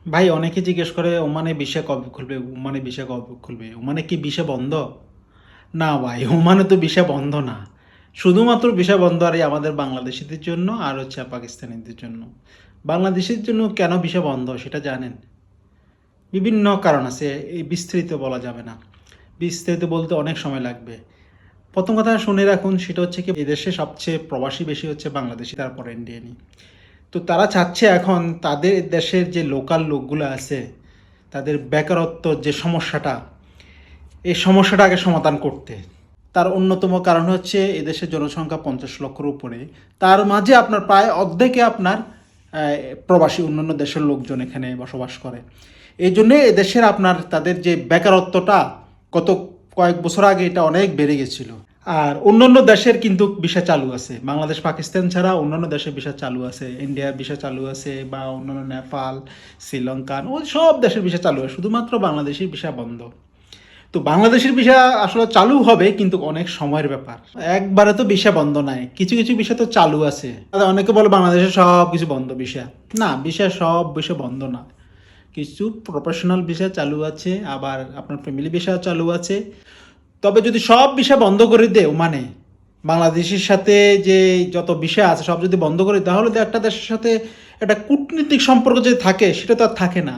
ভাই অনেকে জিজ্ঞেস করে ওমানে ভিসা কবে খুলবে, ওমানে ভিসা কবে খুলবে, ওমানে কি ভিসা বন্ধ? না ভাই, ওমানে তো ভিসা বন্ধ না। শুধুমাত্র ভিসা বন্ধ আর এই আমাদের বাংলাদেশিদের জন্য আর হচ্ছে পাকিস্তানিদের জন্য। বাংলাদেশের জন্য কেন ভিসা বন্ধ সেটা জানেন? বিভিন্ন কারণ আছে, এই বিস্তারিত বলা যাবে না। বিস্তারিত বলতে অনেক সময় লাগবে। প্রথম কথা শুনে রাখুন, সেটা হচ্ছে কি এদেশে সবচেয়ে প্রবাসী বেশি হচ্ছে বাংলাদেশি, তারপর ইন্ডিয়ানি। তো তারা চাচ্ছে এখন তাদের দেশের যে লোকাল লোকগুলো আছে তাদের বেকারত্বর যে সমস্যাটা, এই সমস্যাটা আগে সমাধান করতে। তার অন্যতম কারণ হচ্ছে এদেশের জনসংখ্যা 50 লক্ষের উপরে। তার মাঝে আপনার প্রায় অর্ধেকে আপনার প্রবাসী অন্যান্য দেশের লোকজন এখানে বসবাস করে। এই জন্যে এদেশের আপনার তাদের যে বেকারত্বটা গত কয়েক বছর আগে এটা অনেক বেড়ে গেছিলো। আর অন্যান্য দেশের কিন্তু ভিসা চালু আছে, বাংলাদেশ পাকিস্তান ছাড়া অন্যান্য দেশের ভিসা চালু আছে, ইন্ডিয়ার ভিসা চালু আছে, বা অন্যান্য নেপাল, শ্রীলঙ্কান, ওই সব দেশের ভিসা চালু আছে, শুধুমাত্র বাংলাদেশের ভিসা বন্ধ। তো বাংলাদেশের ভিসা আসলে চালু হবে, কিন্তু অনেক সময়ের ব্যাপার। একবারে তো ভিসা বন্ধ নাই, কিছু কিছু ভিসা তো চালু আছে। অনেকে বলে বাংলাদেশে সব কিছু বন্ধ ভিসা। না, ভিসা সব ভিসা বন্ধ না। কিছু প্রফেশনাল ভিসা চালু আছে, আবার আপনার ফ্যামিলি ভিসা চালু আছে। তবে যদি সব ভিসা বন্ধ করে দেয়, মানে বাংলাদেশের সাথে যে যত ভিসা আছে সব যদি বন্ধ করে দেয়, তাহলে তো একটা দেশের সাথে একটা কূটনীতিক সম্পর্ক যে থাকে সেটা তো আর থাকে না।